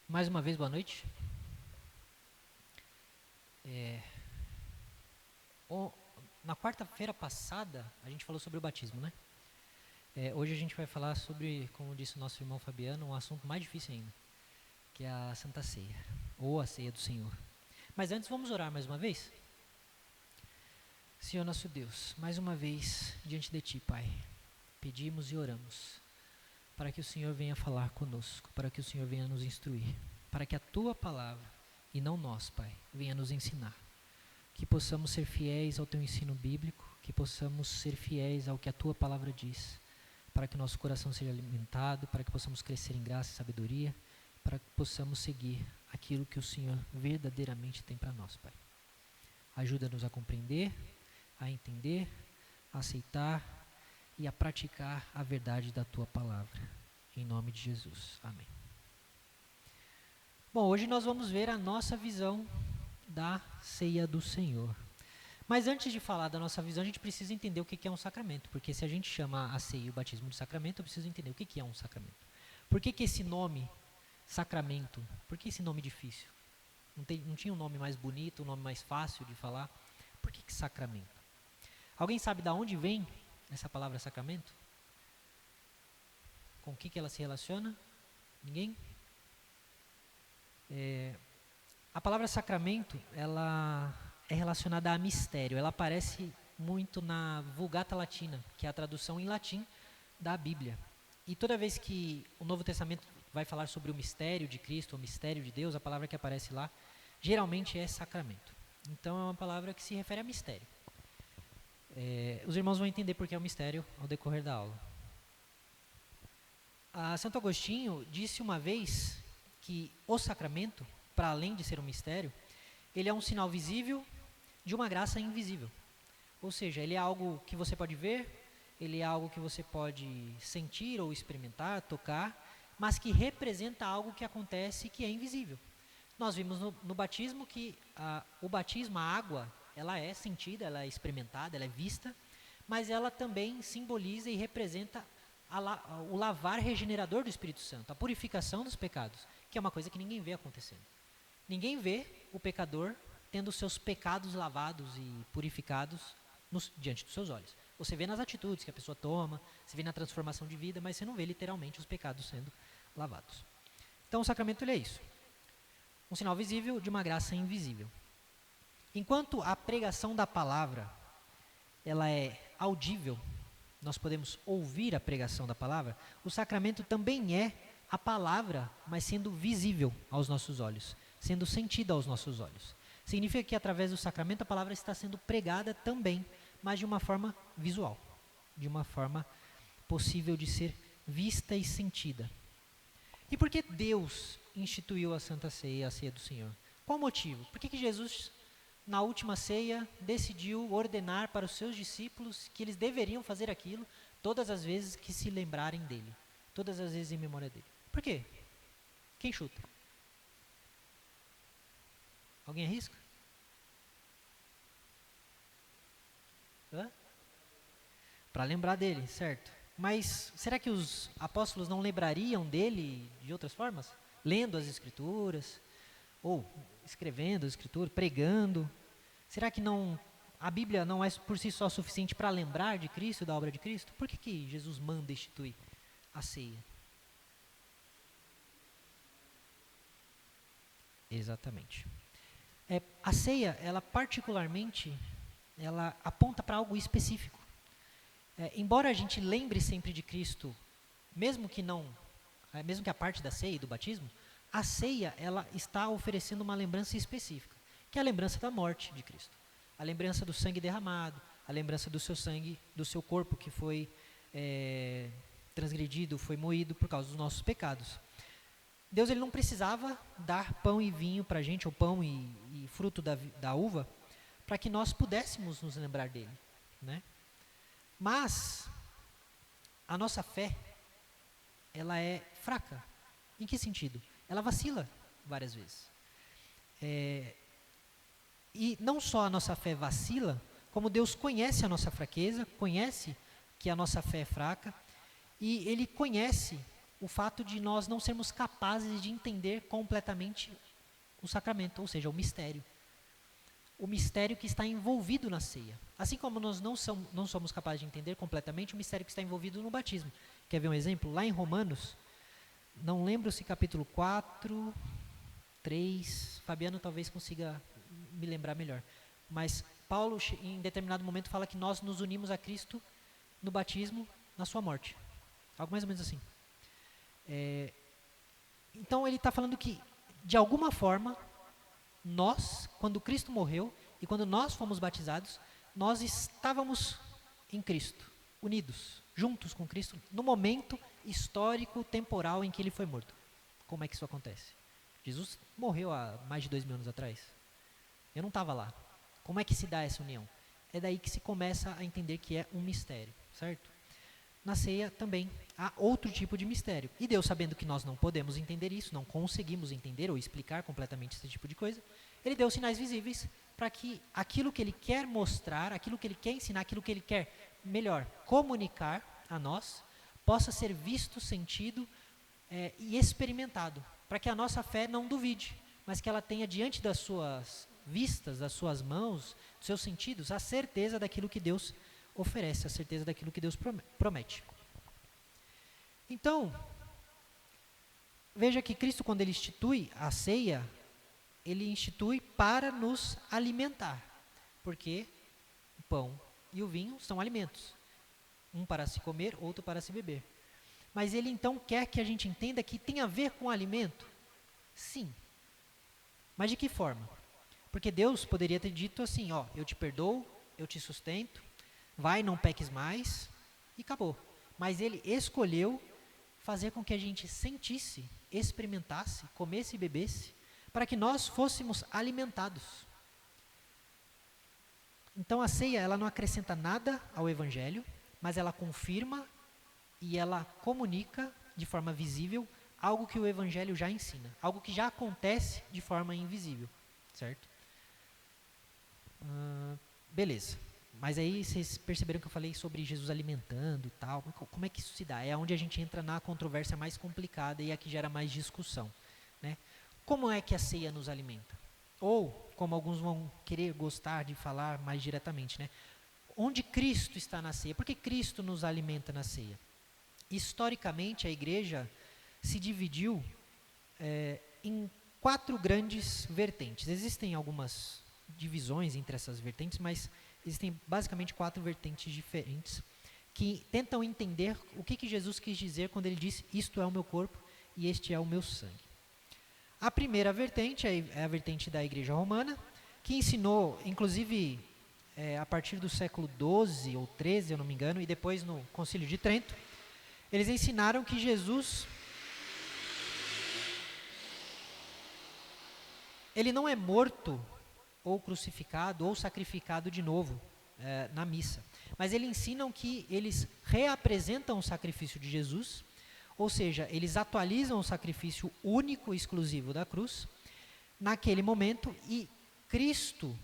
Mais uma vez, boa noite. Na quarta-feira passada, a gente falou sobre o batismo, né? Hoje a gente vai falar sobre, como disse o nosso irmão Fabiano, um assunto mais difícil ainda, que é a Santa Ceia, ou a Ceia do Senhor. Mas antes, vamos orar mais uma vez? Senhor nosso Deus, mais uma vez diante de Ti, Pai, pedimos e oramos para que o Senhor venha falar conosco, para que o Senhor venha nos instruir, para que a Tua palavra, e não nós, Pai, venha nos ensinar. Que possamos ser fiéis ao Teu ensino bíblico, que possamos ser fiéis ao que a Tua palavra diz, para que o nosso coração seja alimentado, para que possamos crescer em graça e sabedoria, para que possamos seguir aquilo que o Senhor verdadeiramente tem para nós, Pai. Ajuda-nos a compreender, a entender, a aceitar e a praticar a verdade da Tua palavra. Em nome de Jesus. Amém. Bom, hoje nós vamos ver a nossa visão da ceia do Senhor. Mas antes de falar da nossa visão, a gente precisa entender o que é um sacramento. Porque se a gente chama a ceia e o batismo de sacramento, eu preciso entender o que é um sacramento. Por que esse nome, sacramento? Por que esse nome difícil? Não tinha um nome mais bonito, um nome mais fácil de falar? Por que sacramento? Alguém sabe de onde vem essa palavra sacramento? Com o que ela se relaciona? Ninguém? A palavra sacramento, ela é relacionada a mistério. Ela aparece muito na Vulgata Latina, que é a tradução em latim da Bíblia. E toda vez que o Novo Testamento vai falar sobre o mistério de Cristo, o mistério de Deus, a palavra que aparece lá, geralmente é sacramento. Então é uma palavra que se refere a mistério. Os irmãos vão entender por que é um mistério ao decorrer da aula. Santo Agostinho disse uma vez que o sacramento, para além de ser um mistério, ele é um sinal visível de uma graça invisível. Ou seja, ele é algo que você pode ver, ele é algo que você pode sentir ou experimentar, tocar, mas que representa algo que acontece que é invisível. Nós vimos no batismo que o batismo, a água, ela é sentida, ela é experimentada, ela é vista, mas ela também simboliza e representa o lavar regenerador do Espírito Santo, a purificação dos pecados, que é uma coisa que ninguém vê acontecendo. Ninguém vê o pecador tendo seus pecados lavados e purificados diante dos seus olhos. Você vê nas atitudes que a pessoa toma, você vê na transformação de vida, mas você não vê literalmente os pecados sendo lavados. Então o sacramento ele é isso. Um sinal visível de uma graça invisível. Enquanto a pregação da palavra ela é audível, nós podemos ouvir a pregação da palavra, o sacramento também é a palavra, mas sendo visível aos nossos olhos, sendo sentida aos nossos olhos. Significa que através do sacramento a palavra está sendo pregada também, mas de uma forma visual, de uma forma possível de ser vista e sentida. E por que Deus instituiu a Santa Ceia, a Ceia do Senhor? Qual o motivo? Por que Jesus, na última ceia, decidiu ordenar para os seus discípulos que eles deveriam fazer aquilo todas as vezes que se lembrarem dele, todas as vezes em memória dele? Por quê? Quem chuta? Alguém arrisca? Para lembrar dele, certo? Mas será que os apóstolos não lembrariam dele de outras formas? Lendo as Escrituras, ou escrevendo as Escrituras, pregando? Será que a Bíblia não é por si só suficiente para lembrar de Cristo, da obra de Cristo? Por que Jesus manda instituir a ceia? Exatamente. A ceia, ela particularmente, ela aponta para algo específico. Embora a gente lembre sempre de Cristo, mesmo que a parte da ceia e do batismo, a ceia ela está oferecendo uma lembrança específica, que é a lembrança da morte de Cristo, a lembrança do sangue derramado, a lembrança do seu sangue, do seu corpo que foi transgredido, foi moído por causa dos nossos pecados. Deus ele não precisava dar pão e vinho para a gente, ou pão e fruto da uva, para que nós pudéssemos nos lembrar dele, né? Mas a nossa fé, ela é fraca. Em que sentido? Ela vacila várias vezes. E não só a nossa fé vacila, como Deus conhece a nossa fraqueza, conhece que a nossa fé é fraca, e Ele conhece o fato de nós não sermos capazes de entender completamente o sacramento, ou seja, o mistério. O mistério que está envolvido na ceia. Assim como nós não somos capazes de entender completamente o mistério que está envolvido no batismo. Quer ver um exemplo? Lá em Romanos, não lembro se capítulo 4, 3, Fabiano talvez consiga me lembrar melhor. Mas Paulo, em determinado momento, fala que nós nos unimos a Cristo no batismo, na sua morte. Algo mais ou menos assim. Então ele está falando que, de alguma forma, nós, quando Cristo morreu e quando nós fomos batizados, nós estávamos em Cristo, unidos, juntos com Cristo, no momento histórico, temporal em que ele foi morto. Como é que isso acontece? Jesus morreu há mais de 2000 anos atrás. Eu não estava lá. Como é que se dá essa união? É daí que se começa a entender que é um mistério, certo? Na ceia também há outro tipo de mistério. E Deus, sabendo que nós não podemos entender isso, não conseguimos entender ou explicar completamente esse tipo de coisa, Ele deu sinais visíveis para que aquilo que Ele quer mostrar, aquilo que Ele quer ensinar, aquilo que Ele quer, melhor, comunicar a nós, possa ser visto, sentido e experimentado, para que a nossa fé não duvide, mas que ela tenha diante das suas vistas, das suas mãos, dos seus sentidos, a certeza daquilo que Deus oferece, a certeza daquilo que Deus promete. Então, veja que Cristo, quando Ele institui a ceia, Ele institui para nos alimentar, porque o pão e o vinho são alimentos, um para se comer, outro para se beber. Mas Ele então quer que a gente entenda que tem a ver com o alimento? Sim. Mas de que forma? Porque Deus poderia ter dito assim, ó, eu te perdoo, eu te sustento, vai, não peques mais, e acabou. Mas Ele escolheu fazer com que a gente sentisse, experimentasse, comesse e bebesse, para que nós fôssemos alimentados. Então a ceia, ela não acrescenta nada ao Evangelho, mas ela confirma e ela comunica de forma visível algo que o Evangelho já ensina, algo que já acontece de forma invisível, certo? Beleza. Mas aí vocês perceberam que eu falei sobre Jesus alimentando e tal. Como é que isso se dá? É onde a gente entra na controvérsia mais complicada e aqui gera mais discussão, né? Como é que a ceia nos alimenta? Ou, como alguns vão querer gostar de falar mais diretamente, né? Onde Cristo está na ceia? Por que Cristo nos alimenta na ceia? Historicamente, a igreja se dividiu em 4 grandes vertentes. Existem algumas divisões entre essas vertentes, mas existem basicamente 4 vertentes diferentes que tentam entender o que Jesus quis dizer quando Ele disse, isto é o meu corpo e este é o meu sangue. A primeira vertente é a vertente da Igreja Romana, que ensinou, inclusive, a partir do século XII ou XIII, eu não me engano, e depois no Concílio de Trento, eles ensinaram que Jesus, Ele não é morto ou crucificado ou sacrificado de novo na missa. Mas eles ensinam que eles reapresentam o sacrifício de Jesus, ou seja, eles atualizam o sacrifício único e exclusivo da cruz, naquele momento, e Cristo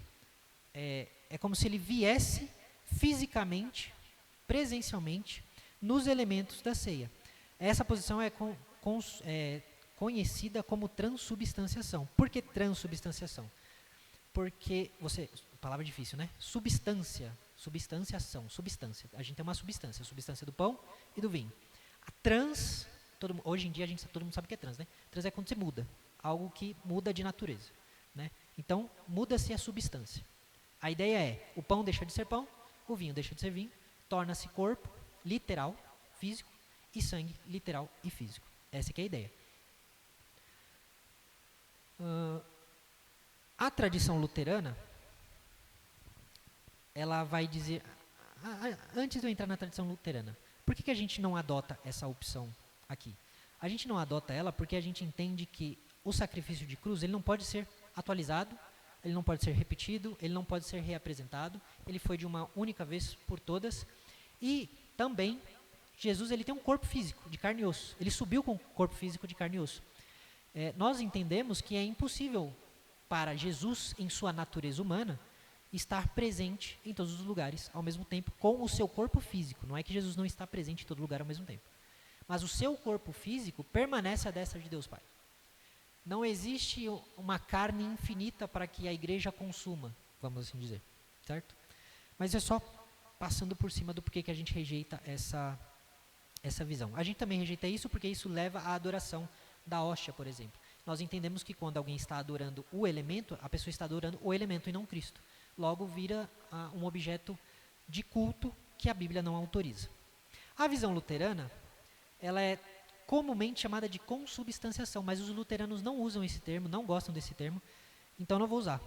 é como se Ele viesse fisicamente, presencialmente, nos elementos da ceia. Essa posição é conhecida como transubstanciação. Por que transubstanciação? Porque palavra difícil, né? Substanciação, substância. A gente tem uma substância, a substância do pão e do vinho. A hoje em dia todo mundo sabe o que é trans, né? Trans é quando você muda, algo que muda de natureza, né? Então, muda-se a substância. A ideia é, o pão deixa de ser pão, o vinho deixa de ser vinho, torna-se corpo, literal, físico, e sangue, literal e físico. Essa que é a ideia. A tradição luterana, ela vai dizer, antes de eu entrar na tradição luterana, por que a gente não adota essa opção aqui? A gente não adota ela porque a gente entende que o sacrifício de cruz, ele não pode ser atualizado, ele não pode ser repetido, ele não pode ser reapresentado, ele foi de uma única vez por todas, e também, Jesus ele tem um corpo físico, de carne e osso, ele subiu com o corpo físico de carne e osso. Nós entendemos que é impossível para Jesus, em sua natureza humana, estar presente em todos os lugares ao mesmo tempo com o seu corpo físico. Não é que Jesus não está presente em todo lugar ao mesmo tempo. mas o seu corpo físico permanece à destra de Deus Pai. Não existe uma carne infinita para que a igreja consuma, vamos assim dizer, certo? Mas é só passando por cima do porquê que a gente rejeita essa visão. A gente também rejeita isso porque isso leva à adoração da hóstia, por exemplo. Nós entendemos que quando alguém está adorando o elemento, a pessoa está adorando o elemento e não Cristo. Logo vira um objeto de culto que a Bíblia não autoriza. A visão luterana, ela é comumente chamada de consubstanciação, mas os luteranos não usam esse termo, não gostam desse termo, então não vou usar.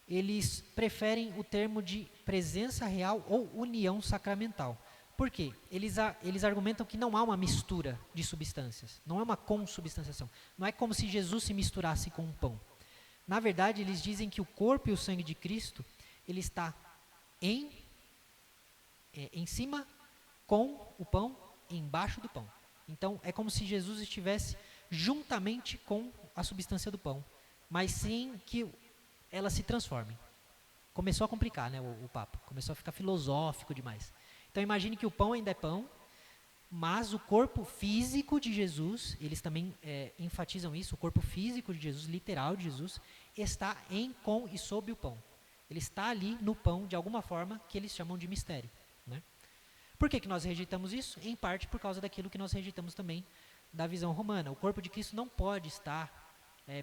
Eles preferem o termo de presença real ou união sacramental. Por quê? Eles argumentam que não há uma mistura de substâncias, não é uma consubstanciação. Não é como se Jesus se misturasse com um pão. Na verdade, eles dizem que o corpo e o sangue de Cristo, ele está em cima com o pão, embaixo do pão. Então, é como se Jesus estivesse juntamente com a substância do pão, mas sem que ela se transforme. Começou a complicar, né, o papo, começou a ficar filosófico demais. Então, imagine que o pão ainda é pão, mas o corpo físico de Jesus, eles também enfatizam isso, o corpo físico de Jesus, literal de Jesus, está em, com e sob o pão. Ele está ali no pão, de alguma forma, que eles chamam de mistério. Né? Por que nós rejeitamos isso? Em parte por causa daquilo que nós rejeitamos também da visão romana. O corpo de Cristo não pode estar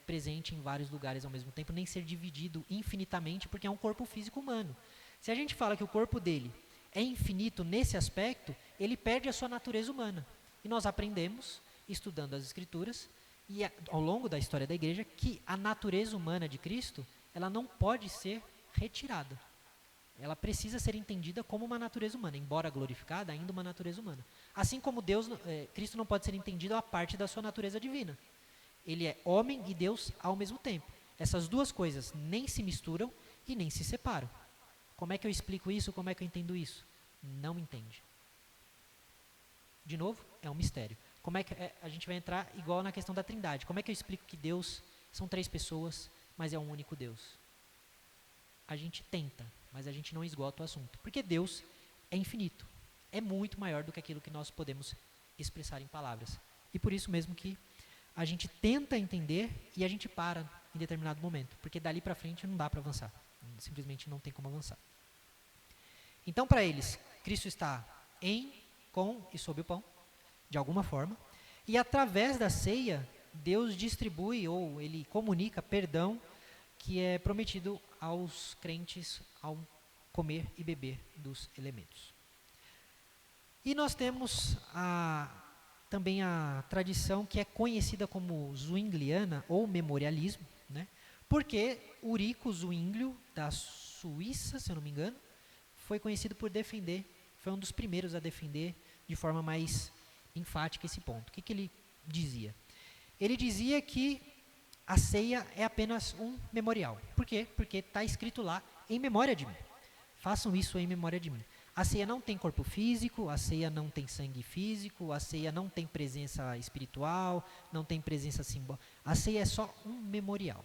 presente em vários lugares ao mesmo tempo, nem ser dividido infinitamente, porque é um corpo físico humano. Se a gente fala que o corpo dele é infinito nesse aspecto, ele perde a sua natureza humana. E nós aprendemos, estudando as Escrituras, e ao longo da história da igreja, que a natureza humana de Cristo, ela não pode ser retirada. Ela precisa ser entendida como uma natureza humana, embora glorificada, ainda uma natureza humana. Assim como Cristo não pode ser entendido a parte da sua natureza divina. Ele é homem e Deus ao mesmo tempo. Essas duas coisas nem se misturam e nem se separam. Como é que eu explico isso? Como é que eu entendo isso? Não entende. De novo, é um mistério. Como é que a gente vai entrar igual na questão da Trindade? Como é que eu explico que Deus são 3 pessoas, mas é um único Deus? A gente tenta, mas a gente não esgota o assunto. Porque Deus é infinito. É muito maior do que aquilo que nós podemos expressar em palavras. E por isso mesmo que a gente tenta entender e a gente para em determinado momento. Porque dali para frente não dá para avançar. Simplesmente não tem como avançar. Então, para eles, Cristo está em, com e sob o pão, de alguma forma, e através da ceia, Deus distribui ou ele comunica perdão que é prometido aos crentes ao comer e beber dos elementos. E nós temos também a tradição que é conhecida como zwingliana ou memorialismo, né? Porque Ulrico Zwinglio, da Suíça, se eu não me engano, foi conhecido por defender, foi um dos primeiros a defender de forma mais enfática esse ponto. O que ele dizia? Ele dizia que a ceia é apenas um memorial. Por quê? Porque está escrito lá, em memória de mim. Façam isso em memória de mim. A ceia não tem corpo físico, a ceia não tem sangue físico, a ceia não tem presença espiritual, não tem presença simbólica. A ceia é só um memorial.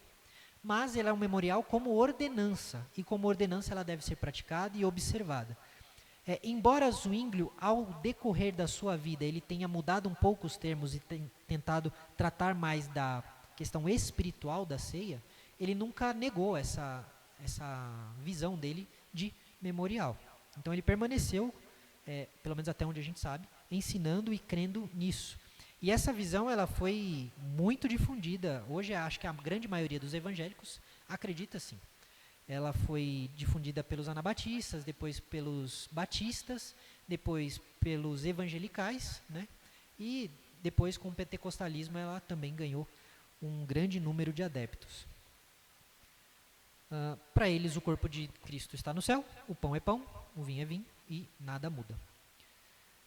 Mas ela é um memorial como ordenança, e como ordenança ela deve ser praticada e observada. Embora Zwinglio, ao decorrer da sua vida, ele tenha mudado um pouco os termos e tentado tratar mais da questão espiritual da ceia, ele nunca negou essa visão dele de memorial. Então ele permaneceu, pelo menos até onde a gente sabe, ensinando e crendo nisso. E essa visão ela foi muito difundida. Hoje acho que a grande maioria dos evangélicos acredita sim. Ela foi difundida pelos anabatistas, depois pelos batistas, depois pelos evangelicais, né? E depois com o pentecostalismo ela também ganhou um grande número de adeptos. Para eles o corpo de Cristo está no céu, o pão é pão, o vinho é vinho e nada muda.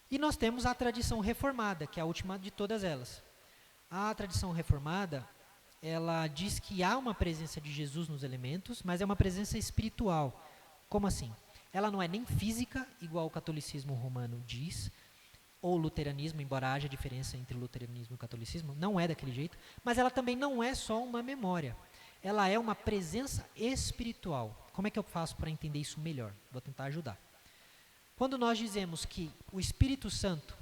E nós temos a tradição reformada, que é a última de todas elas. A tradição reformada, ela diz que há uma presença de Jesus nos elementos, mas é uma presença espiritual. Como assim? Ela não é nem física, igual o catolicismo romano diz, ou o luteranismo, embora haja diferença entre o luteranismo e o catolicismo, não é daquele jeito, mas ela também não é só uma memória. Ela é uma presença espiritual. Como é que eu faço para entender isso melhor? Vou tentar ajudar. Quando nós dizemos que o Espírito Santo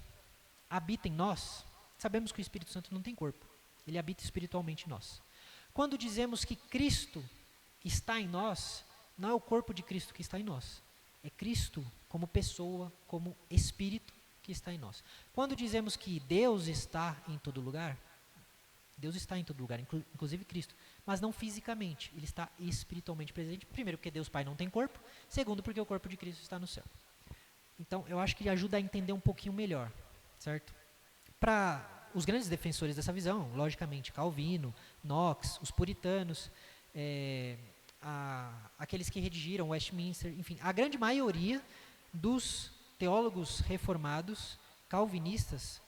habita em nós, sabemos que o Espírito Santo não tem corpo. Ele habita espiritualmente em nós. Quando dizemos que Cristo está em nós, não é o corpo de Cristo que está em nós. É Cristo como pessoa, como Espírito que está em nós. Quando dizemos que Deus está em todo lugar, Deus está em todo lugar, inclusive Cristo, mas não fisicamente, Ele está espiritualmente presente. Primeiro, porque Deus Pai não tem corpo. Segundo, porque o corpo de Cristo está no céu. Então, eu acho que ajuda a entender um pouquinho melhor, certo? Para os grandes defensores dessa visão, logicamente, Calvino, Knox, os puritanos, aqueles que redigiram Westminster, enfim, a grande maioria dos teólogos reformados, calvinistas,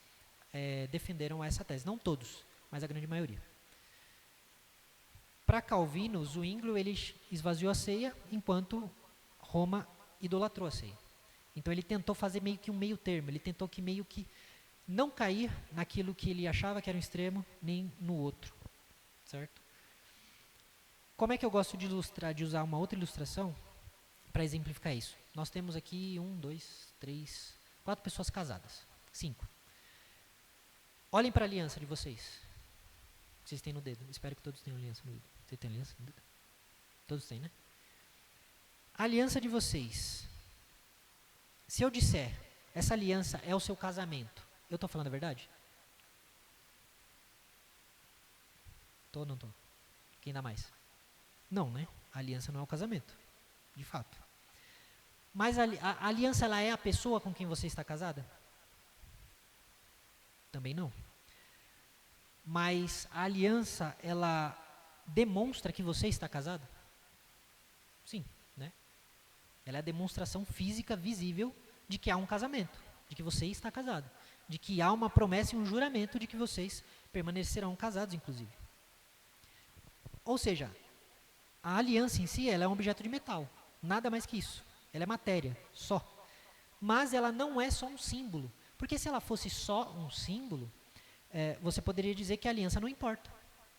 defenderam essa tese. Não todos, mas a grande maioria. Para Calvino, Zwinglio, ele esvaziou a ceia, enquanto Roma idolatrou a ceia. Então ele tentou fazer meio que um meio termo, ele tentou que meio que não cair naquilo que ele achava que era um extremo, nem no outro, certo? Como é que eu gosto de ilustrar, de usar uma outra ilustração para exemplificar isso? Nós temos aqui 4 pessoas casadas, 5. Olhem para a aliança de vocês. Vocês têm no dedo. Espero que todos tenham aliança no dedo. Você tem aliança no dedo? Todos têm, né? A aliança de vocês. Se eu disser, essa aliança é o seu casamento, eu estou falando a verdade? Estou ou não estou? Quem dá mais? Não, né? A aliança não é o casamento, de fato. Mas a aliança, ela é a pessoa com quem você está casada? Também não. Mas a aliança, ela demonstra que você está casado? Sim, né? Ela é a demonstração física, visível, de que há um casamento, de que você está casado, de que há uma promessa e um juramento de que vocês permanecerão casados, inclusive. Ou seja, a aliança em si, ela é um objeto de metal, nada mais que isso. Ela é matéria, só. Mas ela não é só um símbolo, porque se ela fosse só um símbolo, você poderia dizer que a aliança não importa.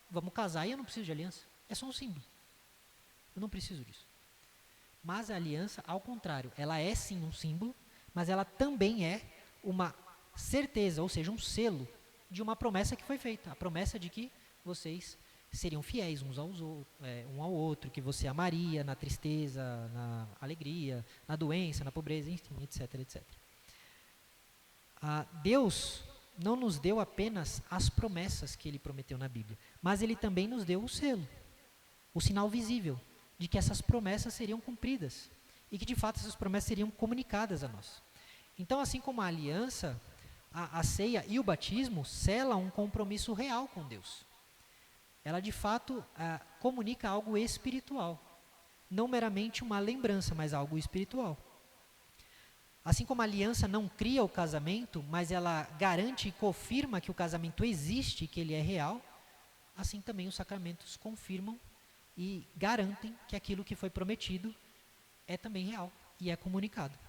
Vamos casar e eu não preciso de aliança. É só um símbolo. Eu não preciso disso. Mas a aliança, ao contrário, ela é sim um símbolo, mas ela também é uma certeza, ou seja, um selo de uma promessa que foi feita. A promessa de que vocês seriam fiéis uns um ao outro, que você amaria na tristeza, na alegria, na doença, na pobreza, enfim, etc, etc. Deus não nos deu apenas as promessas que Ele prometeu na Bíblia, mas Ele também nos deu o selo, o sinal visível de que essas promessas seriam cumpridas e que de fato essas promessas seriam comunicadas a nós. Então, assim como a aliança, a ceia e o batismo selam um compromisso real com Deus. Ela de fato comunica algo espiritual, não meramente uma lembrança, mas algo espiritual. Assim como a aliança não cria o casamento, mas ela garante e confirma que o casamento existe, que ele é real, assim também os sacramentos confirmam e garantem que aquilo que foi prometido é também real e é comunicado.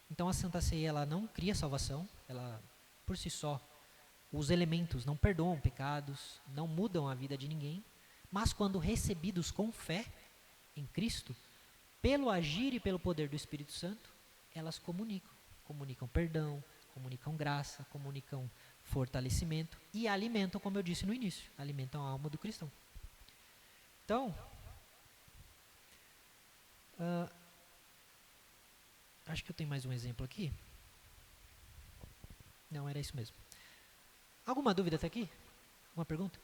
Então a Santa Ceia, ela não cria salvação, ela por si só, os elementos não perdoam pecados, não mudam a vida de ninguém, mas quando recebidos com fé em Cristo, pelo agir e pelo poder do Espírito Santo, elas comunicam perdão, comunicam graça, comunicam fortalecimento e alimentam, como eu disse no início, alimentam a alma do cristão. Então, acho que eu tenho mais um exemplo aqui. Não, era isso mesmo. Alguma dúvida até aqui? Alguma pergunta?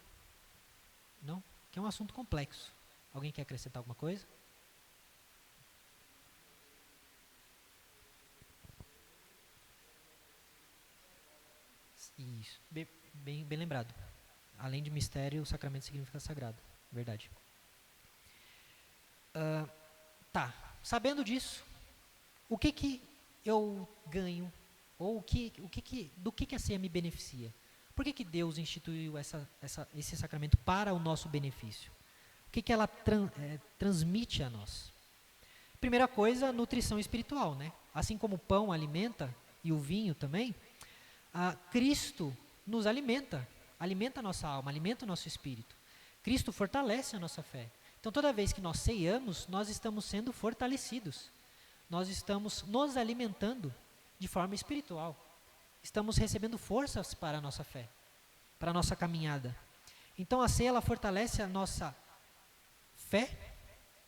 Não? Que é um assunto complexo. Alguém quer acrescentar alguma coisa? Isso, bem lembrado. Além de mistério, o sacramento significa sagrado. Verdade. Tá, sabendo disso, o que eu ganho? Ou do que a ceia me beneficia? Por que Deus instituiu esse sacramento para o nosso benefício? O que ela transmite a nós? Primeira coisa, nutrição espiritual, né? Assim como o pão alimenta e o vinho também, Cristo nos alimenta a nossa alma, alimenta o nosso espírito. Cristo fortalece a nossa fé. Então, toda vez que nós ceiamos, nós estamos sendo fortalecidos. Nós estamos nos alimentando de forma espiritual. estamos recebendo forças para a nossa fé, para a nossa caminhada. Então a ceia, ela fortalece a nossa fé,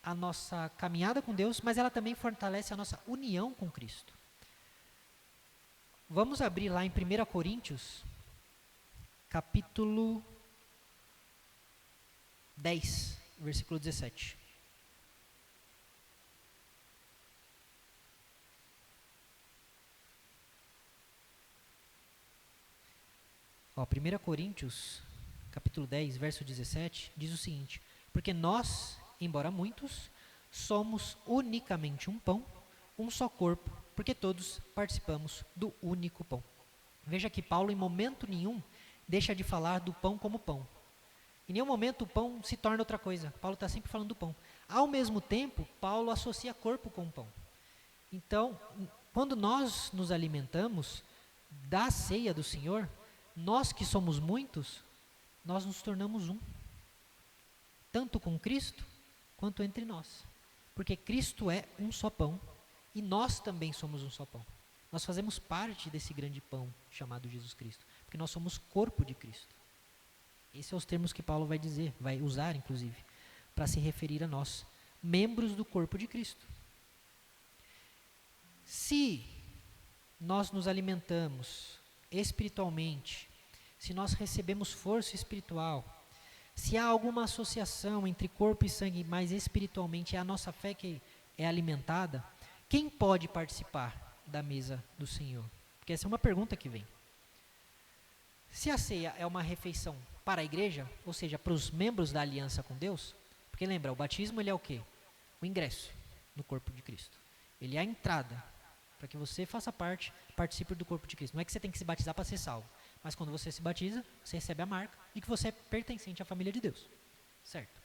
a nossa caminhada com Deus, mas ela também fortalece a nossa união com Cristo. Vamos abrir lá em 1 Coríntios, capítulo 10, versículo 17. Ó, 1 Coríntios, capítulo 10, verso 17, diz o seguinte: porque nós, embora muitos, somos unicamente um pão, um só corpo, porque todos participamos do único pão. Veja que Paulo, em momento nenhum, deixa de falar do pão como pão. Em nenhum momento o pão se torna outra coisa. Paulo está sempre falando do pão. Ao mesmo tempo, Paulo associa corpo com pão. Então, quando nós nos alimentamos da ceia do Senhor, nós que somos muitos, nós nos tornamos um. Tanto com Cristo, quanto entre nós. Porque Cristo é um só pão, e nós também somos um só pão. Nós fazemos parte desse grande pão chamado Jesus Cristo, porque nós somos corpo de Cristo. Esses são os termos que Paulo vai dizer, vai usar inclusive, para se referir a nós, membros do corpo de Cristo. Se nós nos alimentamos espiritualmente, se nós recebemos força espiritual, se há alguma associação entre corpo e sangue, mas espiritualmente é a nossa fé que é alimentada, quem pode participar da mesa do Senhor? Porque essa é uma pergunta que vem. Se a ceia é uma refeição para a igreja, ou seja, para os membros da aliança com Deus, porque lembra, o batismo ele é o quê? O ingresso no corpo de Cristo. Ele é a entrada, para que você faça parte, participe do corpo de Cristo. Não é que você tem que se batizar para ser salvo, mas quando você se batiza, você recebe a marca de que você é pertencente à família de Deus. Certo?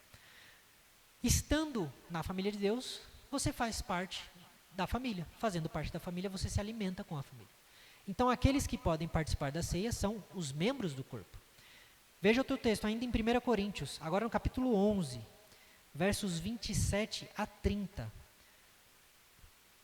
Estando na família de Deus, você faz parte da família. Fazendo parte da família, você se alimenta com a família. Então, aqueles que podem participar da ceia são os membros do corpo. Veja outro texto, ainda em 1 Coríntios, agora no capítulo 11, versos 27 a 30.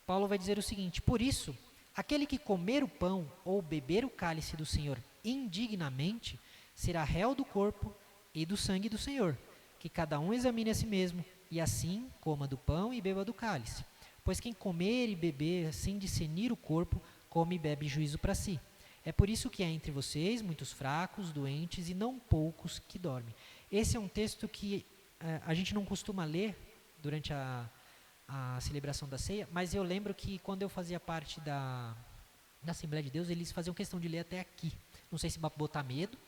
Paulo vai dizer o seguinte: por isso, aquele que comer o pão ou beber o cálice do Senhor indignamente, será réu do corpo e do sangue do Senhor. Que cada um examine a si mesmo, e assim coma do pão e beba do cálice. Pois quem comer e beber sem discernir o corpo, come e bebe juízo para si. É por isso que há entre vocês muitos fracos, doentes e não poucos que dormem. Esse é um texto que a gente não costuma ler durante a celebração da ceia, mas eu lembro que quando eu fazia parte da Assembleia de Deus, eles faziam questão de ler até aqui. Não sei se botar medo,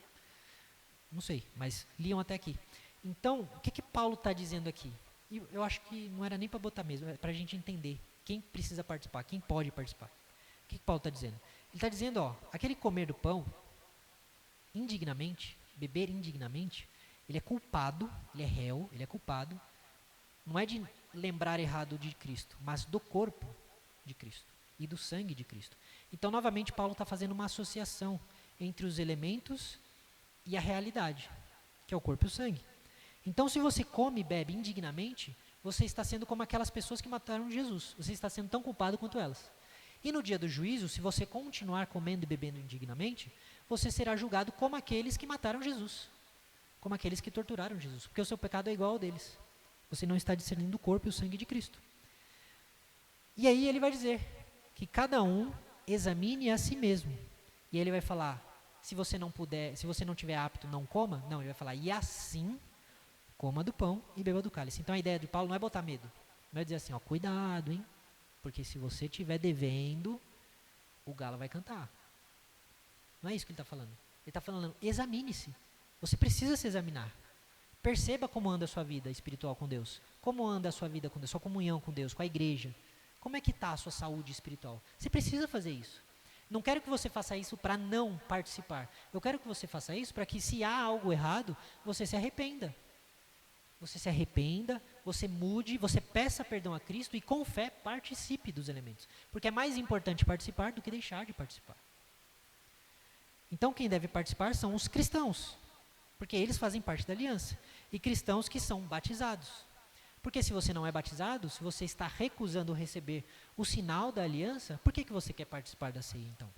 não sei, mas liam até aqui. Então, o que Paulo está dizendo aqui? E eu acho que não era nem para botar mesmo, é para a gente entender quem precisa participar, quem pode participar. O que Paulo está dizendo? Ele está dizendo, ó, aquele comer do pão indignamente, beber indignamente, ele é culpado, ele é réu, ele é culpado, não é de lembrar errado de Cristo, mas do corpo de Cristo e do sangue de Cristo. Então, novamente, Paulo está fazendo uma associação entre os elementos e a realidade, que é o corpo e o sangue. Então, se você come e bebe indignamente, você está sendo como aquelas pessoas que mataram Jesus. Você está sendo tão culpado quanto elas. E no dia do juízo, se você continuar comendo e bebendo indignamente, você será julgado como aqueles que mataram Jesus, como aqueles que torturaram Jesus, porque o seu pecado é igual ao deles. Você não está discernindo o corpo e o sangue de Cristo. E aí ele vai dizer que cada um examine a si mesmo. E aí ele vai falar, se você não puder, se você não tiver apto, não coma. Não, ele vai falar, e assim, coma do pão e beba do cálice. Então a ideia de Paulo não é botar medo. Não é dizer assim, ó, cuidado, hein? Porque se você estiver devendo, o galo vai cantar. Não é isso que ele está falando. Ele está falando, examine-se. Você precisa se examinar. Perceba como anda a sua vida espiritual com Deus. Como anda a sua vida com Deus, sua comunhão com Deus, com a igreja. Como é que está a sua saúde espiritual? Você precisa fazer isso. Não quero que você faça isso para não participar. Eu quero que você faça isso para que, se há algo errado, você se arrependa. Você se arrependa, você mude, você peça perdão a Cristo e com fé participe dos elementos. Porque é mais importante participar do que deixar de participar. Então quem deve participar são os cristãos, porque eles fazem parte da aliança. E cristãos que são batizados. Porque se você não é batizado, se você está recusando receber o sinal da aliança, por que você quer participar da ceia então?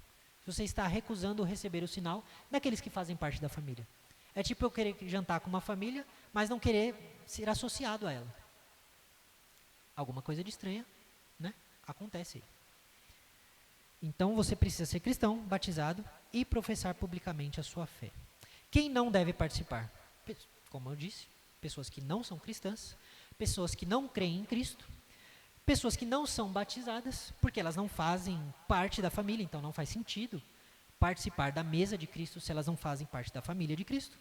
Se você está recusando receber o sinal daqueles que fazem parte da família. É tipo eu querer jantar com uma família, mas não querer ser associado a ela. Alguma coisa de estranha, né? Acontece aí. Então você precisa ser cristão, batizado e professar publicamente a sua fé. Quem não deve participar? Como eu disse, pessoas que não são cristãs, pessoas que não creem em Cristo, pessoas que não são batizadas, porque elas não fazem parte da família, então não faz sentido participar da mesa de Cristo se elas não fazem parte da família de Cristo.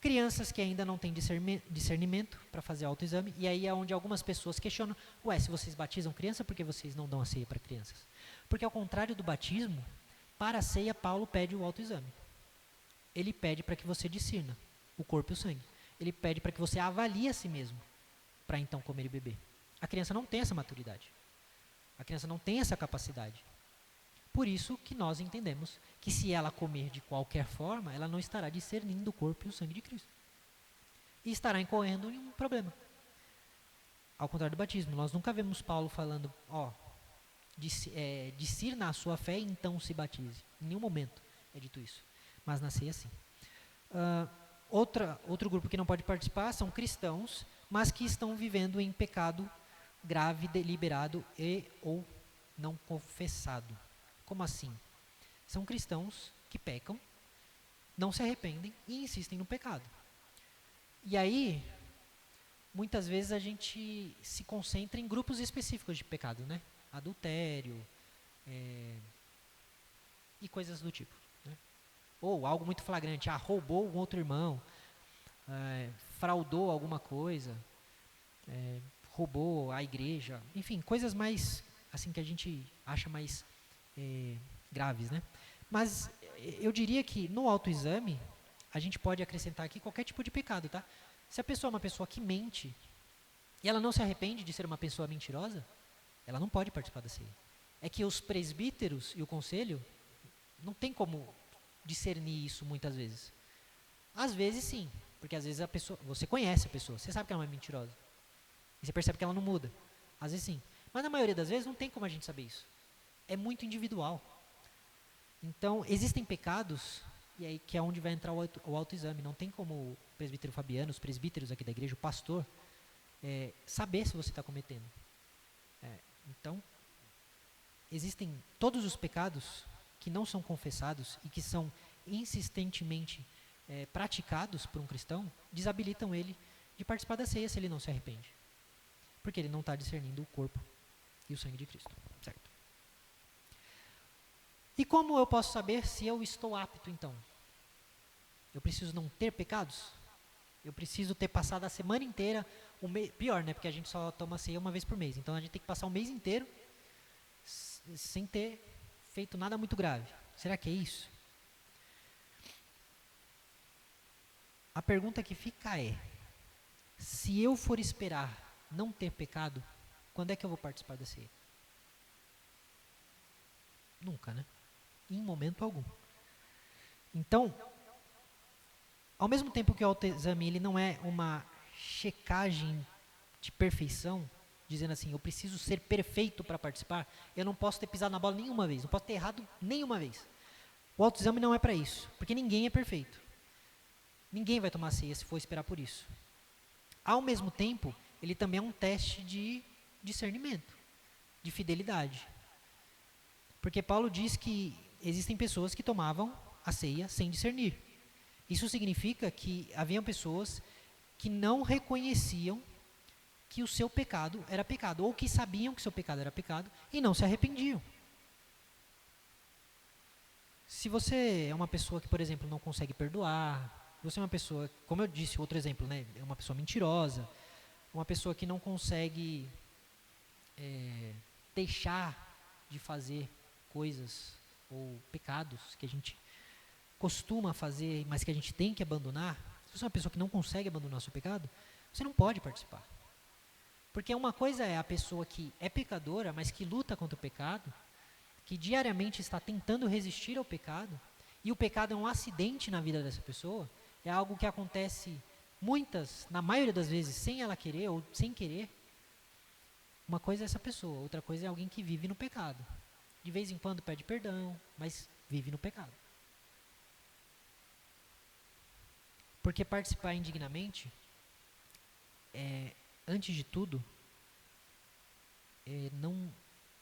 Crianças que ainda não têm discernimento para fazer autoexame, e aí é onde algumas pessoas questionam, se vocês batizam criança, por que vocês não dão a ceia para crianças? Porque ao contrário do batismo, para a ceia Paulo pede o autoexame. Ele pede para que você discirna o corpo e o sangue. Ele pede para que você avalie a si mesmo, para então comer e beber. A criança não tem essa maturidade. A criança não tem essa capacidade. Por isso que nós entendemos que se ela comer de qualquer forma, ela não estará discernindo o corpo e o sangue de Cristo. E estará incorrendo em um problema. Ao contrário do batismo, nós nunca vemos Paulo falando, discirna a sua fé e então se batize. Em nenhum momento é dito isso. Mas na ceia sim. Outro grupo que não pode participar são cristãos, mas que estão vivendo em pecado grave, deliberado e ou não confessado. Como assim? São cristãos que pecam, não se arrependem e insistem no pecado. E aí, muitas vezes a gente se concentra em grupos específicos de pecado, né? Adultério e coisas do tipo. Né? Ou algo muito flagrante, roubou um outro irmão, fraudou alguma coisa, roubou a igreja, enfim, coisas mais, assim, que a gente acha mais graves, né? Mas eu diria que no autoexame, a gente pode acrescentar aqui qualquer tipo de pecado, tá? Se a pessoa é uma pessoa que mente, e ela não se arrepende de ser uma pessoa mentirosa, ela não pode participar da ceia. É que os presbíteros e o conselho não tem como discernir isso muitas vezes. Às vezes sim, porque às vezes a pessoa, você conhece a pessoa, você sabe que ela não é mentirosa. E você percebe que ela não muda. Às vezes sim. Mas na maioria das vezes não tem como a gente saber isso. É muito individual. Então, existem pecados, e aí que é onde vai entrar o autoexame. Não tem como o presbítero Fabiano, os presbíteros aqui da igreja, o pastor, saber se você está cometendo. Então, existem todos os pecados que não são confessados e que são insistentemente praticados por um cristão, desabilitam ele de participar da ceia se ele não se arrepende. Porque ele não está discernindo o corpo e o sangue de Cristo. Certo? E como eu posso saber se eu estou apto, então? Eu preciso não ter pecados? Eu preciso ter passado a semana inteira, pior, né? Porque a gente só toma ceia uma vez por mês. Então a gente tem que passar o mês inteiro sem ter feito nada muito grave. Será que é isso? A pergunta que fica é, se eu for esperar não ter pecado, quando é que eu vou participar da ceia? Nunca, né? Em momento algum. Então, ao mesmo tempo que o autoexame ele não é uma checagem de perfeição, dizendo assim, eu preciso ser perfeito para participar, eu não posso ter pisado na bola nenhuma vez, não posso ter errado nenhuma vez. O autoexame não é para isso, porque ninguém é perfeito. Ninguém vai tomar ceia se for esperar por isso. Ao mesmo tempo, ele também é um teste de discernimento, de fidelidade. Porque Paulo diz que existem pessoas que tomavam a ceia sem discernir. Isso significa que haviam pessoas que não reconheciam que o seu pecado era pecado, ou que sabiam que o seu pecado era pecado e não se arrependiam. Se você é uma pessoa que, por exemplo, não consegue perdoar, você é uma pessoa, como eu disse, outro exemplo, né, é uma pessoa mentirosa, uma pessoa que não consegue deixar de fazer coisas ou pecados que a gente costuma fazer, mas que a gente tem que abandonar, se você é uma pessoa que não consegue abandonar o seu pecado, você não pode participar. Porque uma coisa é a pessoa que é pecadora, mas que luta contra o pecado, que diariamente está tentando resistir ao pecado, e o pecado é um acidente na vida dessa pessoa, é algo que acontece na maioria das vezes, sem ela querer ou sem querer. Uma coisa é essa pessoa, outra coisa é alguém que vive no pecado. De vez em quando pede perdão, mas vive no pecado. Porque participar indignamente antes de tudo,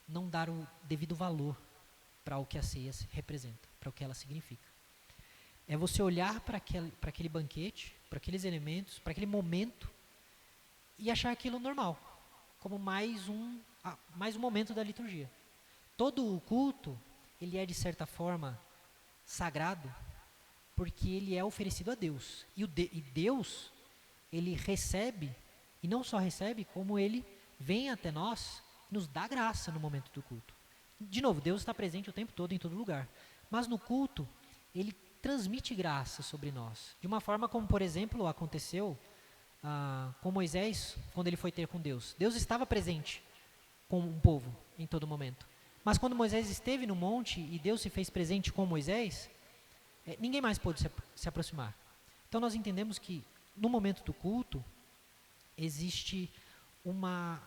não dar o devido valor para o que a ceia representa, para o que ela significa. É você olhar para aquele banquete, para aqueles elementos, para aquele momento e achar aquilo normal, como mais um momento da liturgia. Todo o culto, ele é de certa forma sagrado, porque ele é oferecido a Deus. E Deus, ele recebe, e não só recebe, como ele vem até nós, nos dá graça no momento do culto. De novo, Deus está presente o tempo todo, em todo lugar. Mas no culto, ele transmite graça sobre nós. De uma forma como, por exemplo, aconteceu com Moisés, quando ele foi ter com Deus. Deus estava presente com o povo em todo momento. Mas quando Moisés esteve no monte e Deus se fez presente com Moisés, ninguém mais pôde se aproximar. Então nós entendemos que no momento do culto existe uma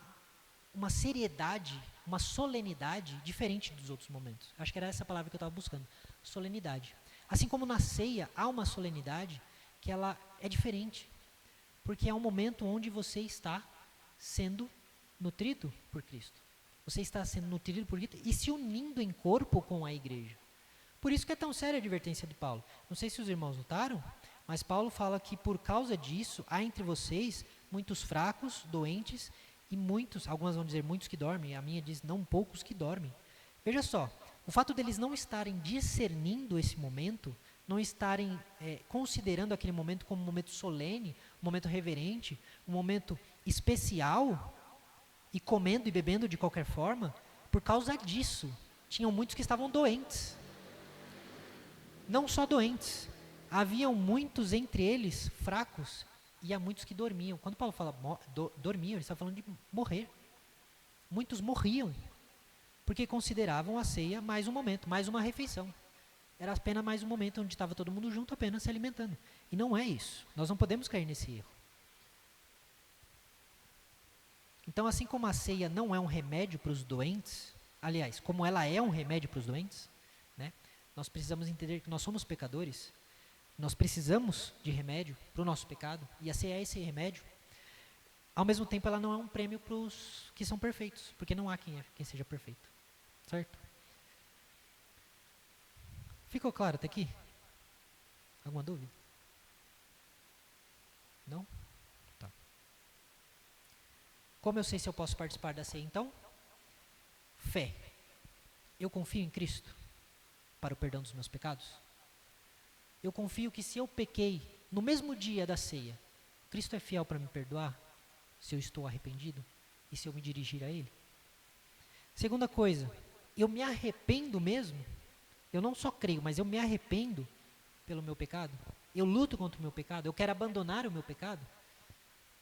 seriedade, uma solenidade diferente dos outros momentos. Acho que era essa palavra que eu estava buscando, solenidade. Assim como na ceia há uma solenidade que ela é diferente, porque é um momento onde você está sendo nutrido por Cristo. Você está sendo nutrido por Cristo e se unindo em corpo com a igreja. Por isso que é tão séria a advertência de Paulo. Não sei se os irmãos notaram, mas Paulo fala que por causa disso, há entre vocês muitos fracos, doentes e muitos, algumas vão dizer muitos que dormem, a minha diz não poucos que dormem. Veja só, o fato deles não estarem discernindo esse momento, não estarem considerando aquele momento como um momento solene, um momento reverente, um momento especial, e comendo e bebendo de qualquer forma, por causa disso, tinham muitos que estavam doentes. Não só doentes, haviam muitos entre eles fracos e há muitos que dormiam. Quando Paulo fala dormiam, ele está falando de morrer. Muitos morriam, porque consideravam a ceia mais um momento, mais uma refeição. Era apenas mais um momento onde estava todo mundo junto, apenas se alimentando. E não é isso. Nós não podemos cair nesse erro. Então, assim como a ceia não é um remédio para os doentes, aliás, como ela é um remédio para os doentes, né, nós precisamos entender que nós somos pecadores, nós precisamos de remédio para o nosso pecado, e a ceia é esse remédio. Ao mesmo tempo, ela não é um prêmio para os que são perfeitos, porque não há quem seja perfeito. Certo? Ficou claro até aqui? Alguma dúvida? Não? Tá. Como eu sei se eu posso participar da ceia, então? Fé. Eu confio em Cristo para o perdão dos meus pecados? Eu confio que se eu pequei no mesmo dia da ceia, Cristo é fiel para me perdoar, se eu estou arrependido e se eu me dirigir a Ele? Segunda coisa, eu me arrependo mesmo? Eu não só creio, mas eu me arrependo pelo meu pecado? Eu luto contra o meu pecado? Eu quero abandonar o meu pecado?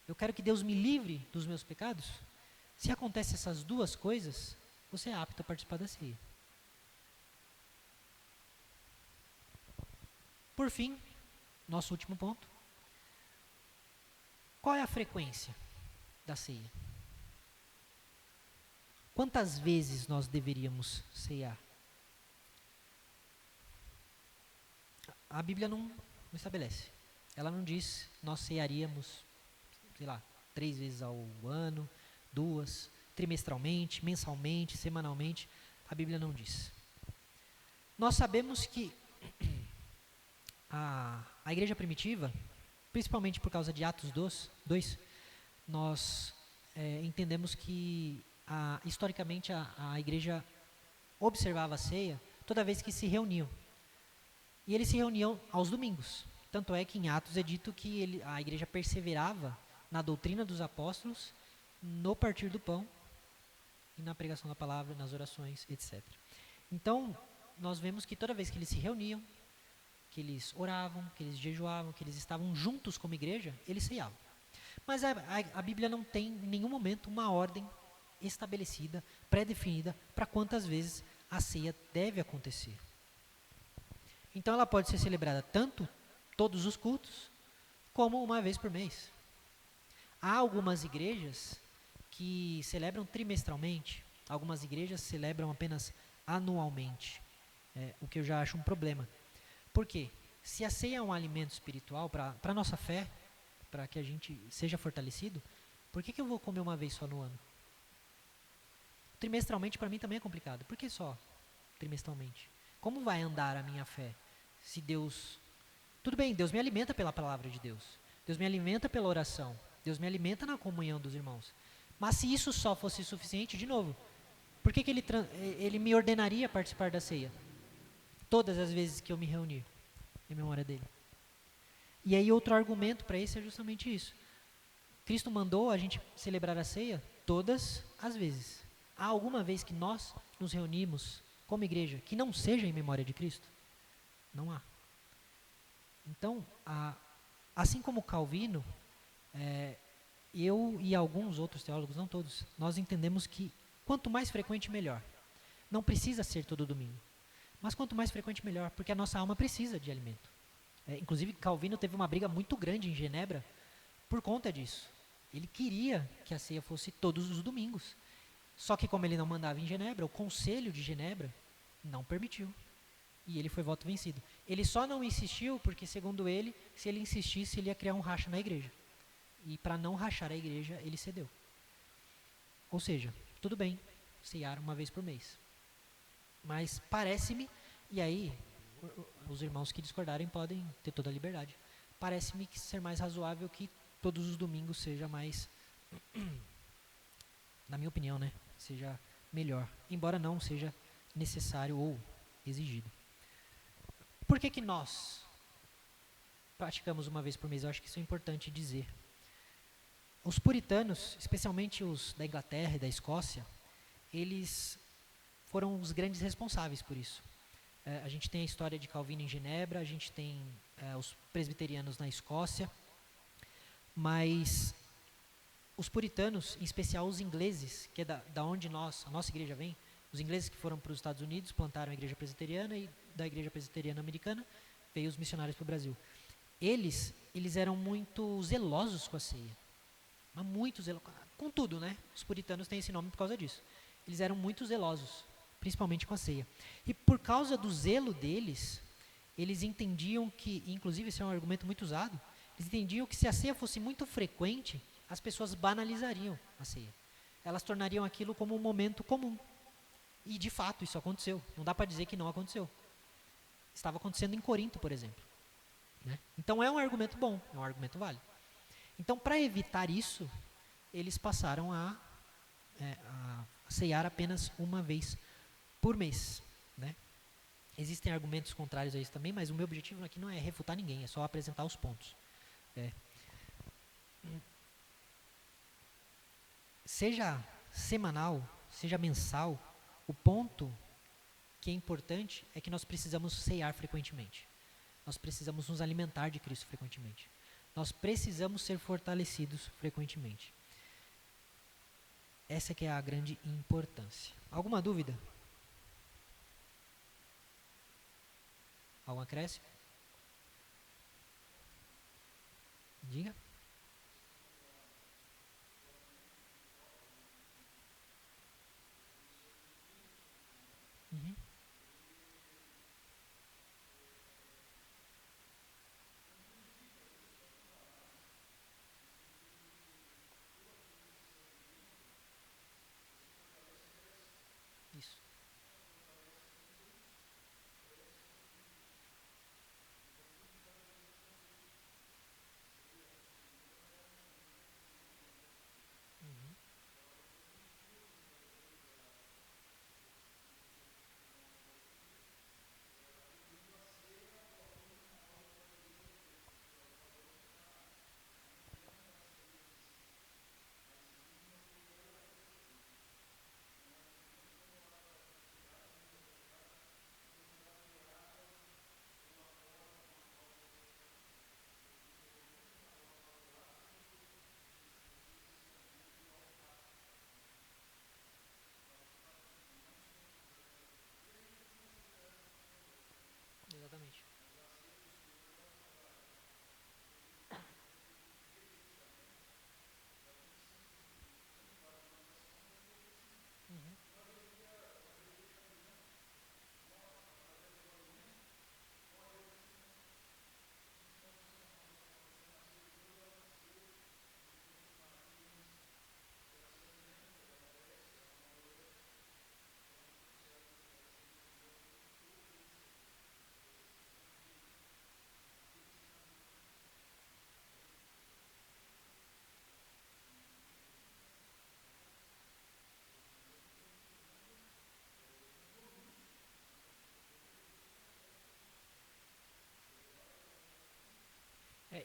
Eu quero que Deus me livre dos meus pecados? Se acontecem essas duas coisas, você é apto a participar da ceia. Por fim, nosso último ponto. Qual é a frequência da ceia? Quantas vezes nós deveríamos ceiar? A Bíblia não estabelece. Ela não diz nós cearíamos, 3 vezes ao ano, 2, trimestralmente, mensalmente, semanalmente. A Bíblia não diz. Nós sabemos que a igreja primitiva, principalmente por causa de Atos 2, nós entendemos que historicamente a igreja observava a ceia toda vez que se reuniam. E eles se reuniam aos domingos. Tanto é que em Atos é dito que a igreja perseverava na doutrina dos apóstolos, no partir do pão e na pregação da palavra, nas orações, etc. Então, nós vemos que toda vez que eles se reuniam, que eles oravam, que eles jejuavam, que eles estavam juntos como igreja, eles ceiavam. Mas a Bíblia não tem em nenhum momento uma ordem estabelecida, pré-definida, para quantas vezes a ceia deve acontecer. Então ela pode ser celebrada tanto todos os cultos, como uma vez por mês. Há algumas igrejas que celebram trimestralmente, algumas igrejas celebram apenas anualmente. o que eu já acho um problema. Por quê? Se a ceia é um alimento espiritual para a nossa fé, para que a gente seja fortalecido, por que eu vou comer uma vez só no ano? Trimestralmente para mim também é complicado. Por que só trimestralmente? Como vai andar a minha fé? Se Deus... Tudo bem, Deus me alimenta pela palavra de Deus. Deus me alimenta pela oração. Deus me alimenta na comunhão dos irmãos. Mas se isso só fosse suficiente, de novo, por que ele me ordenaria participar da ceia? Todas as vezes que eu me reunir em memória dele. E aí outro argumento para isso é justamente isso. Cristo mandou a gente celebrar a ceia todas as vezes. Há alguma vez que nós nos reunimos como igreja que não seja em memória de Cristo? Não há. Então, assim como Calvino, eu e alguns outros teólogos, não todos, nós entendemos que quanto mais frequente, melhor. Não precisa ser todo domingo. Mas quanto mais frequente, melhor, porque a nossa alma precisa de alimento. Inclusive, Calvino teve uma briga muito grande em Genebra por conta disso. Ele queria que a ceia fosse todos os domingos. Só que como ele não mandava em Genebra, o Conselho de Genebra não permitiu. E ele foi voto vencido. Ele só não insistiu porque, segundo ele, se ele insistisse, ele ia criar um racha na igreja. E para não rachar a igreja, ele cedeu. Ou seja, tudo bem, ceiar uma vez por mês. Mas parece-me, e aí os irmãos que discordarem podem ter toda a liberdade, parece-me que ser mais razoável que todos os domingos seja mais, na minha opinião, né, seja melhor, embora não seja necessário ou exigido. Por que nós praticamos uma vez por mês? Eu acho que isso é importante dizer. Os puritanos, especialmente os da Inglaterra e da Escócia, eles foram os grandes responsáveis por isso. A gente tem a história de Calvino em Genebra, a gente tem os presbiterianos na Escócia, mas os puritanos, em especial os ingleses, que é da onde a nossa igreja vem, os ingleses que foram para os Estados Unidos, plantaram a igreja presbiteriana, e da igreja presbiteriana americana veio os missionários para o Brasil. Eles eram muito zelosos com a ceia, mas muito zelosos, com tudo, né? Os puritanos têm esse nome por causa disso. Eles eram muito zelosos, principalmente com a ceia. E por causa do zelo deles, eles entendiam que, inclusive esse é um argumento muito usado, eles entendiam que se a ceia fosse muito frequente, as pessoas banalizariam a ceia. Elas tornariam aquilo como um momento comum. E de fato isso aconteceu. Não dá para dizer que não aconteceu. Estava acontecendo em Corinto, por exemplo. Né? Então é um argumento bom, é um argumento válido. Então, para evitar isso, eles passaram a ceiar apenas uma vez por mês. Né? Existem argumentos contrários a isso também, mas o meu objetivo aqui não é refutar ninguém, é só apresentar os pontos. Seja semanal, seja mensal, o ponto que é importante é que nós precisamos ceiar frequentemente. Nós precisamos nos alimentar de Cristo frequentemente. Nós precisamos ser fortalecidos frequentemente. Essa que é a grande importância. Alguma dúvida? Algum acréscimo? Diga. Uhum. Isso.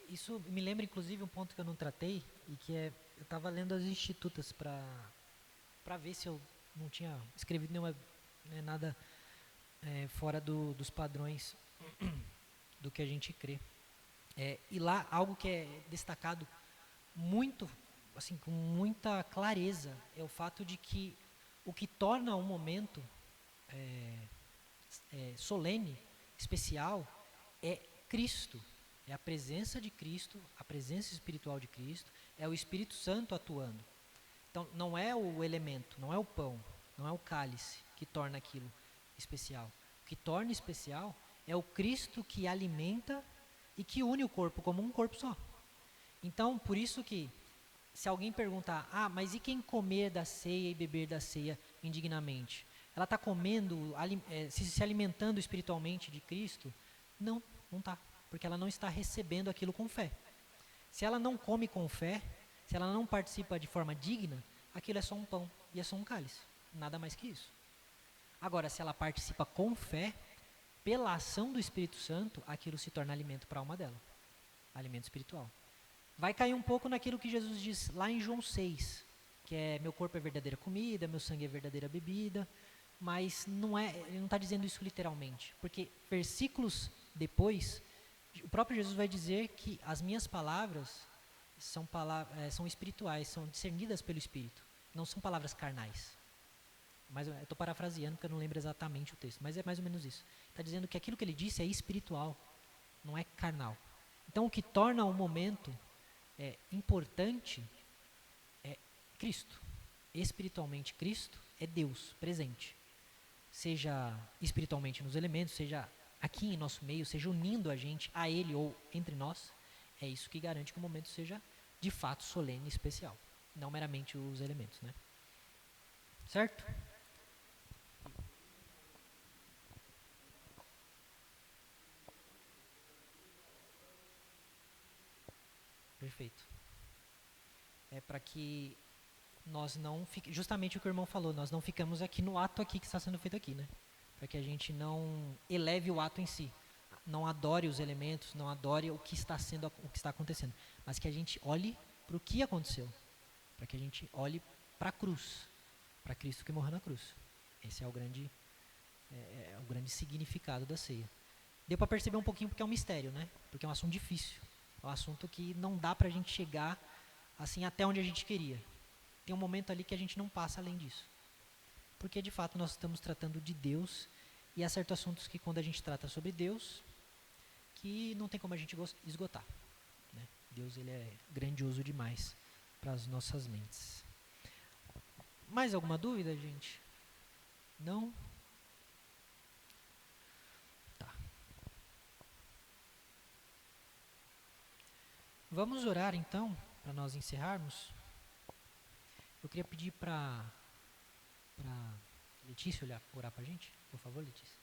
Isso me lembra, inclusive, um ponto que eu não tratei, e que é, eu estava lendo as institutas para ver se eu não tinha escrevido nenhuma, né, nada fora dos padrões do que a gente crê. E lá, algo que é destacado muito, assim, com muita clareza, é o fato de que o que torna um momento solene, especial, é Cristo. É a presença de Cristo, a presença espiritual de Cristo, é o Espírito Santo atuando. Então, não é o elemento, não é o pão, não é o cálice que torna aquilo especial. O que torna especial é o Cristo que alimenta e que une o corpo como um corpo só. Então, por isso que, se alguém perguntar, mas e quem comer da ceia e beber da ceia indignamente? Ela está comendo, se alimentando espiritualmente de Cristo? Não, não está, porque ela não está recebendo aquilo com fé. Se ela não come com fé, se ela não participa de forma digna, aquilo é só um pão e é só um cálice, nada mais que isso. Agora, se ela participa com fé, pela ação do Espírito Santo, aquilo se torna alimento para a alma dela, alimento espiritual. Vai cair um pouco naquilo que Jesus diz lá em João 6, que é: meu corpo é verdadeira comida, meu sangue é verdadeira bebida, mas ele não está dizendo isso literalmente, porque versículos depois, o próprio Jesus vai dizer que as minhas palavras são espirituais, são discernidas pelo Espírito, não são palavras carnais. Mas eu estou parafraseando porque eu não lembro exatamente o texto, mas é mais ou menos isso. Está dizendo que aquilo que ele disse é espiritual, não é carnal. Então, o que torna o momento importante é Cristo. Espiritualmente, Cristo é Deus presente. Seja espiritualmente nos elementos, seja aqui em nosso meio, seja unindo a gente a Ele ou entre nós. É isso que garante que o momento seja de fato solene e especial, não meramente os elementos, né? Certo? Perfeito. É para que nós não fiquemos, justamente o que o irmão falou, nós não ficamos aqui no ato aqui que está sendo feito aqui, né? Para que a gente não eleve o ato em si, não adore os elementos, não adore o que está acontecendo, mas que a gente olhe para o que aconteceu, para que a gente olhe para a cruz, para Cristo que morreu na cruz. Esse é o grande significado da ceia. Deu para perceber um pouquinho porque é um mistério, né? Porque é um assunto difícil, é um assunto que não dá para a gente chegar assim até onde a gente queria. Tem um momento ali que a gente não passa além disso, porque de fato nós estamos tratando de Deus, e há certos assuntos que, quando a gente trata sobre Deus, que não tem como a gente esgotar, né? Deus, ele é grandioso demais para as nossas mentes. Mais alguma dúvida, gente? Não? Tá. Vamos orar então, para nós encerrarmos. Eu queria pedir para Letícia orar para a gente. Por favor, Letícia.